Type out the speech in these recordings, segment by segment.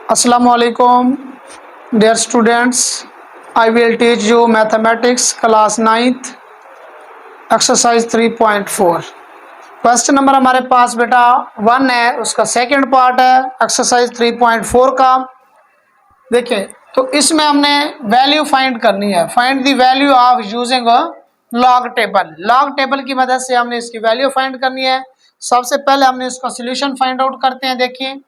Assalamualaikum, dear students. I will teach you mathematics class 9th exercise 3.4. Question number हमारे पास बेटा 1 है, उसका second part है एक्सरसाइज 3.4 का। देखिए तो इसमें हमने वैल्यू फाइंड करनी है। Find the value of using log table. Log table की मदद से हमने इसकी वैल्यू फाइंड करनी है। सबसे पहले हमने इसका सोल्यूशन फाइंड आउट करते हैं। देखिए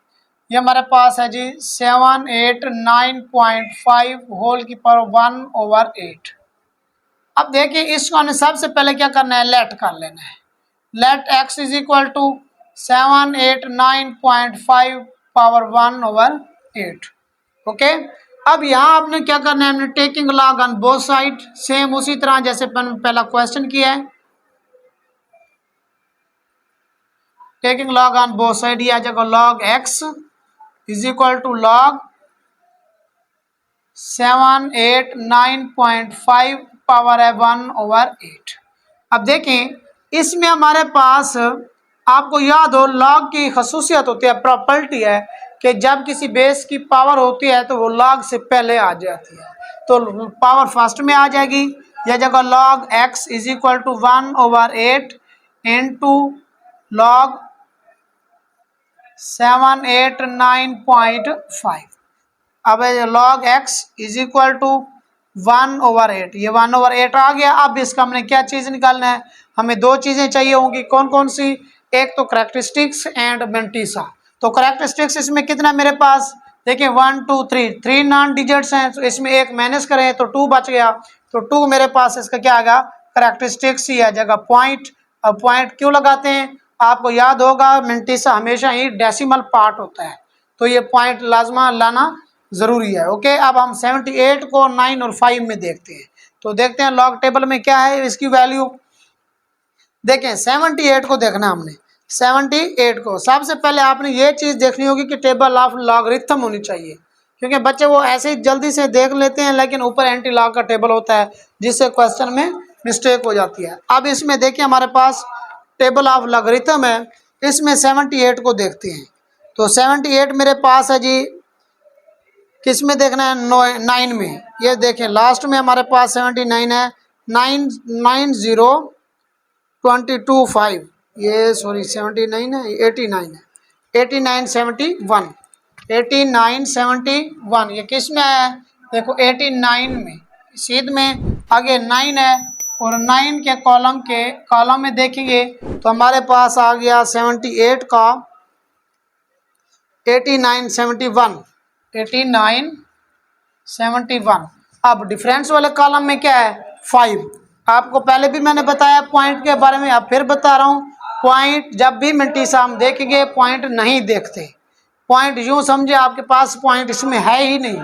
ये हमारे पास है जी 789.5 होल की पावर 1/8। अब देखिए इसको हमने सबसे पहले क्या करना है, लेट कर लेना है। Let x is equal to 789.5 power 1/8। Okay, अब यहाँ आपने क्या करना है, हमने taking log on both side, same उसी तरह जैसे पहला क्वेश्चन किया है। Taking log on both side, ये आ जाएगा log x is equal to log 789.5 power है 1/8। अब देखें इसमें हमारे पास, आपको याद हो लॉग की खसूसियत होती है, प्रॉपर्टी है कि जब किसी बेस की पावर होती है तो वो लॉग से पहले आ जाती है, तो पावर फर्स्ट में आ जाएगी। यह जगह log x is equal to 1/8 into log 789.5। अब log x is equal to 1/8, ये 1/8 आ गया। अब इसका हमने क्या चीज़ निकालना है, हमें दो चीज़ें चाहिए होंगी। कौन कौन सी, एक तो करेक्टरिस्टिक्स एंड मेंटिसा। तो करेक्टरिस्टिक्स इसमें कितना मेरे पास, देखिए 1 2 3 नॉन डिजिट्स हैं, तो इसमें एक माइनस करें तो 2 बच गया, तो 2 मेरे पास इसका क्या आएगा, करेक्टरिस्टिक्स ही आ जाएगा पॉइंट। अब पॉइंट क्यों लगाते हैं, आपको याद होगा मेंटिसा हमेशा ही डेसिमल पार्ट होता है, तो ये पॉइंट लाजमा लाना जरूरी है। ओके, अब हम 78 को 9 और 5 में देखते हैं। तो देखते हैं लॉग टेबल में क्या है इसकी वैल्यू। देखें 78 को देखना हमने, 78 को सबसे पहले आपने ये चीज़ देखनी होगी कि टेबल ऑफ लॉगरिथम होनी चाहिए, क्योंकि बच्चे वो ऐसे ही जल्दी से देख लेते हैं लेकिन ऊपर एंटी लॉग का टेबल होता है जिससे क्वेश्चन में मिस्टेक हो जाती है। अब इसमें देखिए हमारे पास टेबल ऑफ लॉगरिथम है, इसमें 78 को देखते हैं। तो 78 मेरे पास है जी, किस में देखना है, 9 में। ये देखें लास्ट में हमारे पास 79 है, 99225, ये सॉरी 79 है, 89 है, 8971, 8971 ये किस में है, देखो 89 में सीध में, आगे 9 है और 9 के कॉलम में देखेंगे तो हमारे पास आ गया 78 का 8971। अब डिफरेंस वाले कॉलम में क्या है, 5। आपको पहले भी मैंने बताया पॉइंट के बारे में, अब फिर बता रहा हूँ। पॉइंट जब भी मेंटिसा हम देखेंगे पॉइंट नहीं देखते, पॉइंट यूं समझे आपके पास पॉइंट इसमें है ही नहीं।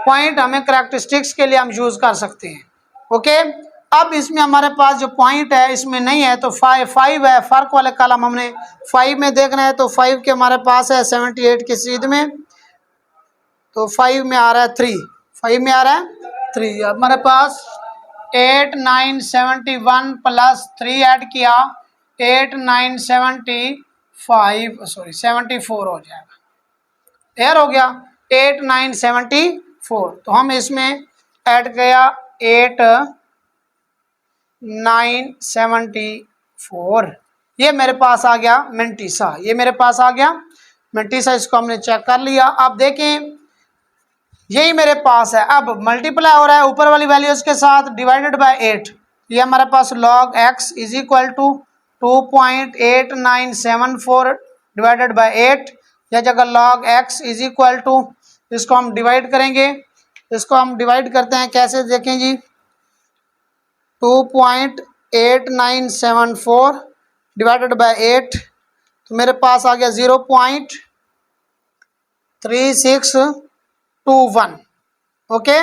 पॉइंट हमें करेक्टरिस्टिक्स के लिए हम यूज कर सकते हैं। ओके, अब इसमें हमारे पास जो पॉइंट है इसमें नहीं है, तो 5 है, फर्क वाले कॉलम हमने 5 में देखना है। तो 5 के हमारे पास है 78 के सीध में, तो 5 में आ रहा है 3, 5 में आ रहा है 3। अब हमारे पास 8971 प्लस 3 ऐड किया 8975 सॉरी 74 हो जाएगा, क्लियर हो गया 8974। तो हम इसमें ऐड किया 8974, ये मेरे पास आ गया मेंटिसा, ये मेरे पास आ गया मेंटिसा। इसको हमने चेक कर लिया। अब देखें यही मेरे पास है, अब मल्टीप्लाई हो रहा है ऊपर वाली वैल्यूज के साथ, डिवाइडेड बाय 8। ये हमारे पास log x is equal to 2.8974 divided by 8। यह जगह log x is equal to, इसको हम डिवाइड करेंगे, इसको हम डिवाइड करते हैं कैसे, देखें जी 2.8974 डिवाइडेड बाय 8, तो मेरे पास आ गया 0.3621। ओके,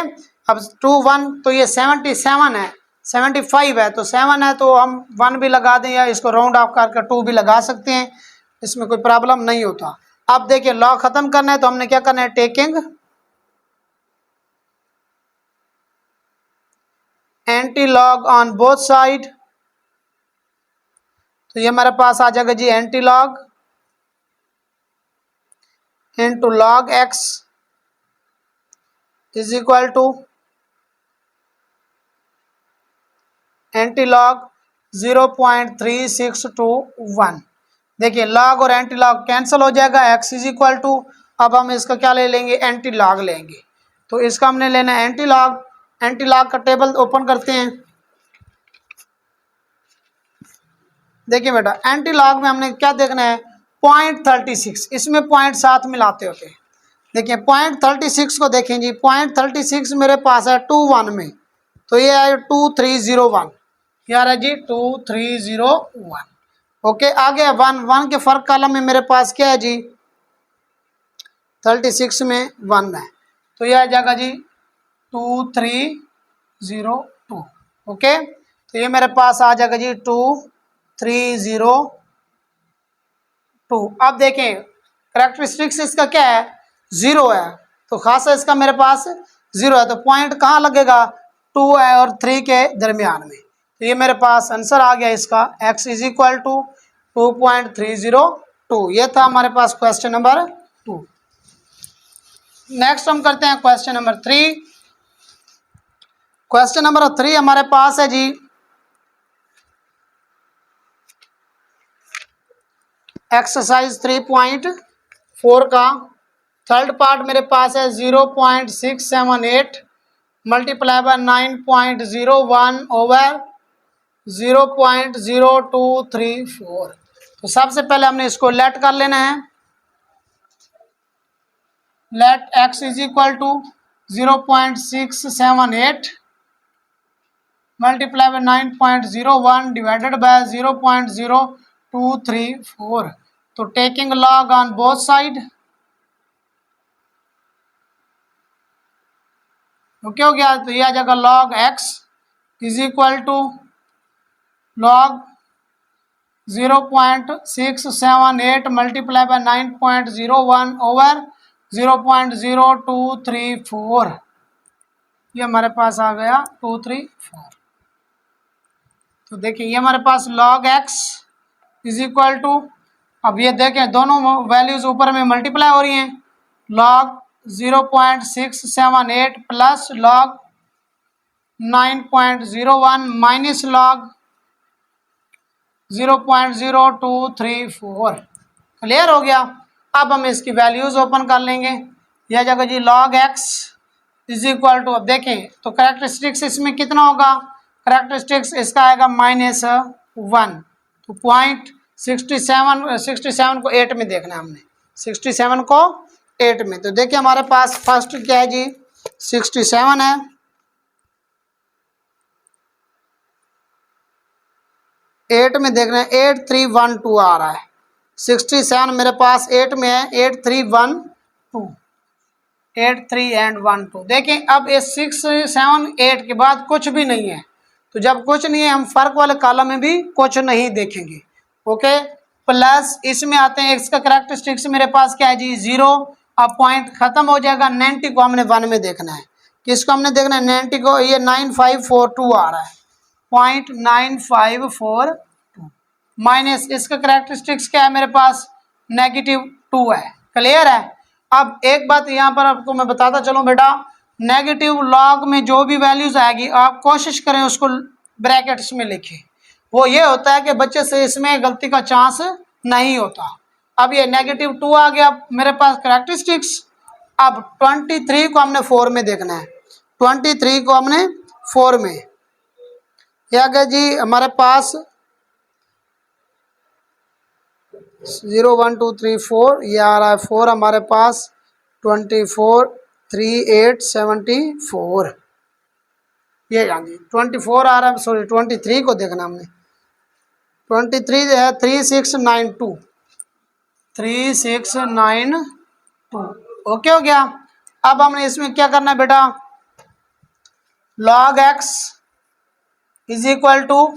अब 21 तो ये 77 है, 75 है, तो 7 है तो हम 1 भी लगा दें या इसको राउंड ऑफ करके 2 भी लगा सकते हैं, इसमें कोई प्रॉब्लम नहीं होता। अब देखिए लॉग खत्म करना है तो हमने क्या करना है, taking anti log on both side. तो ये हमारे पास आ जाएगा जी anti log into log x is equal to anti log 0.3621। देखिए लॉग और एंटी लॉग कैंसिल हो जाएगा, x इज इक्वल टू, अब हम इसका क्या ले लेंगे, एंटी लॉग लेंगे। तो इसका हमने लेना है एंटी लॉग। एंटी लॉग का टेबल ओपन करते हैं। देखिए बेटा एंटी लॉग में हमने क्या देखना है, 0.36, इसमें 0.7 मिलाते होते हैं। देखिए 0.36 को देखें जी, 0.36 मेरे पास है 2 1 में, तो ये है 2301, क्या है जी 2301। ओके, आगे 1 के फर्क कॉलम में मेरे पास क्या है जी, 36 में 1 है, तो यह आ जाएगा जी 2302। ओके, तो ये मेरे पास आ जाएगा जी 2302। अब देखें करेक्टरिस्टिक्स इसका क्या है, 0 है, तो खासा इसका मेरे पास 0 है, तो पॉइंट कहाँ लगेगा, 2 है और 3 के दरमियान में। तो ये मेरे पास आंसर आ गया इसका, x इज इक्वल टू 2.302। ये था हमारे पास क्वेश्चन नंबर 2। नेक्स्ट हम करते हैं क्वेश्चन नंबर 3। क्वेश्चन नंबर 3 हमारे पास है जी एक्सरसाइज 3.4 का थर्ड पार्ट मेरे पास है 0.678 मल्टीप्लाई बाय 9.01 ओवर 0.0234। तो सबसे पहले हमने इसको लेट कर लेना है। Let x is equal to 0.678 multiply by 9.01 divided by 0.0234। तो taking log on both side, तो क्या हो गया, तो यह आ जाएगा log x is equal to log 0.678 multiply by 9.01 over 0.0234। ये हमारे पास आ गया 234। तो देखिए ये हमारे पास log x is equal to, अब ये देखें दोनों वैल्यूज ऊपर में मल्टीप्लाई हो रही हैं, log 0.678 plus log 9.01 minus log 0.0234। Clear हो गया। अब हम इसकी वैल्यूज ओपन कर लेंगे। यह जगह जी log x is equal to, अब देखें तो करेक्टरिस्टिक्स इसमें कितना होगा, करेक्टरिस्टिक्स इसका आएगा -1। तो 67 को 8 में देखना है हमने, 67 को 8 में। तो देखिए हमारे पास फर्स्ट क्या है जी, 67 है, 8 में देखना है 8312 आ रहा है। 67 मेरे पास 8 में है, 8312, 83 एंड 12। देखें अब ये 6 7 8 के बाद कुछ भी नहीं है, तो जब कुछ नहीं है हम फर्क वाले कॉलम में भी कुछ नहीं देखेंगे। ओके, प्लस इसमें आते हैं, इसका करेक्टरिस्टिक्स मेरे पास क्या है जी 0। अब पॉइंट खत्म हो जाएगा, 90 को हमने 1 में देखना है, किसको हमने देखना है 90 को, ये 9542 आ रहा है, 0.9542 माइनस इसका करेक्टरिस्टिक्स क्या है मेरे पास -2 है। क्लियर है। अब एक बात यहाँ पर आपको मैं बताता चलूँ बेटा, नेगेटिव लॉग में जो भी वैल्यूज आएगी आप कोशिश करें उसको ब्रैकेट्स में लिखें, वो ये होता है कि बच्चे से इसमें गलती का चांस नहीं होता। अब ये -2 आ गया मेरे पास करेक्टरिस्टिक्स। अब 23 को हमने 4 में देखना है, 23 को हमने 4 में, क्या गया जी हमारे पास 0 1 2 3 4, ये आ रहा है 4 हमारे पास, 24 3 8 74, ये जी 24 आ रहा है, सॉरी 23 को देखना हमने, 23 है 3692, 3692। ओके हो गया। अब हमने इसमें क्या करना है बेटा, log x is equal to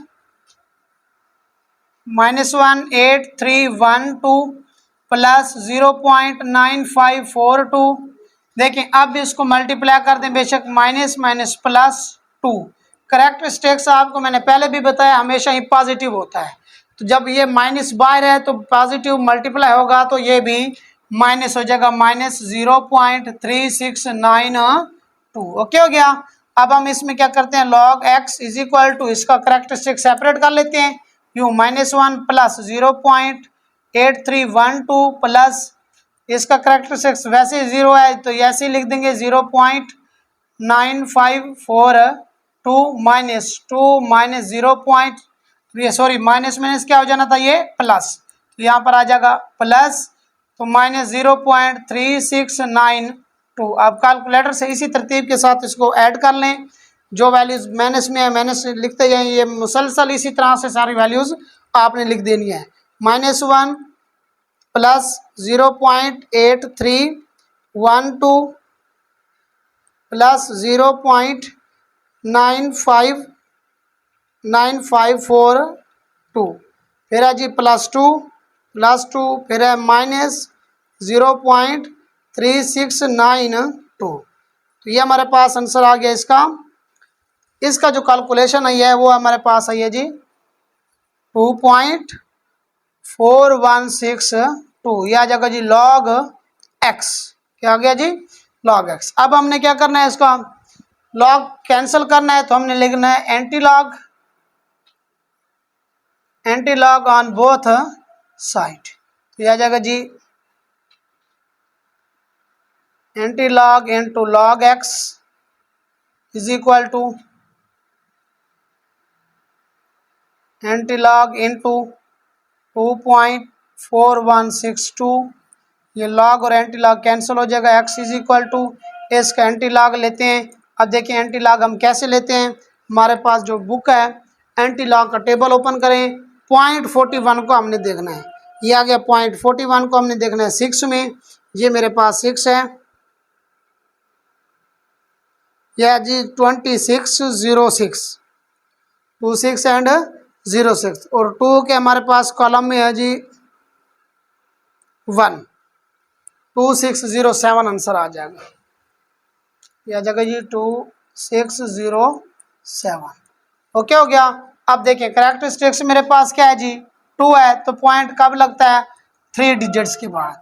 -18312 plus 0.9542। देखें अब इसको मल्टीप्लाई कर दें, बेशक माइनस माइनस प्लस 2। करेक्टरिस्टिक्स आपको मैंने पहले भी बताया हमेशा ही पॉजिटिव होता है, तो जब ये माइनस बाहर है तो पॉजिटिव मल्टीप्लाई होगा तो ये भी माइनस हो जाएगा, -0.3692 2। ओके हो गया। अब हम इसमें क्या करते हैं, log x is equal to इसका करेक्टरिस्टिक सेपरेट कर लेते हैं, u -1 प्लस 0.8312 प्लस इसका करेक्टरिस्टिक्स वैसे 0 है तो ऐसे लिख देंगे 0.9542 minus 2 minus 0. Sorry minus minus क्या हो जाना था ये प्लस, तो यहाँ पर आ जाएगा प्लस, तो माइनस 0.3692। आप कैलकुलेटर से इसी तरतीब के साथ इसको ऐड कर लें, जो वैल्यूज माइनस में है माइनस लिखते जाएं, ये मुसलसल इसी तरह से सारी वैल्यूज आपने लिख देनी है। -1 प्लस 0.8312 प्लस 0.9542 फिर है जी प्लस 2 फिर है माइनस 0.3692। तो ये हमारे पास आंसर आ गया इसका जो कैलकुलेशन है वो हमारे पास आई है जी 2.4162। यह आ जाएगा जी log x। क्या आ गया जी log x। अब हमने क्या करना है, इसका log कैंसिल करना है, तो हमने लिखना है anti log on both side. तो यह आ जाएगा जी anti log into log x is equal to anti log into 2.4162। ये लॉग और एंटी लॉग कैंसिल हो जाएगा, x इज इक्वल टू इसका एंटी लॉग लेते हैं। अब देखिए एंटी लॉग हम कैसे लेते हैं, हमारे पास जो बुक है एंटी लॉग का टेबल ओपन करें, 0.41 को हमने देखना है, ये आ गया 0.41 को हमने देखना है 6 में, ये मेरे पास 6 है, यह जी 2606 26 एंड 06 और 2 के हमारे पास कॉलम में है जी 1 2607 आंसर आ जाएगा, यह आ जाएगा जी 2607। ओके हो गया। अब देखिए करेक्टरिस्टिक्स मेरे पास क्या है जी 2 है, तो पॉइंट कब लगता है 3 डिजिट्स के बाद,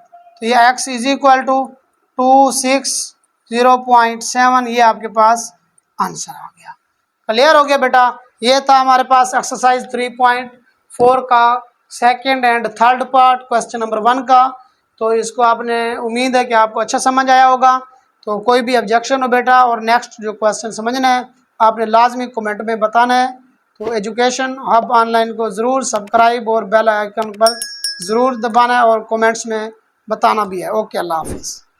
तो ये x इज इक्वल टू 260.7, ये आपके पास आंसर आ गया। क्लियर हो गया बेटा। ये था हमारे पास एक्सरसाइज 3.4 का second and third part question number 1 का। तो इसको आपने उम्मीद है कि आपको अच्छा समझ आया होगा। तो कोई भी ऑब्जेक्शन हो बेटा और नेक्स्ट जो क्वेश्चन समझना है आपने लाजमी कमेंट में बताना है। तो एजुकेशन हब ऑनलाइन को ज़रूर सब्सक्राइब और बेल आइकन पर ज़रूर दबाना है और कमेंट्स में बताना भी है। ओके, अल्लाह हाफिज़।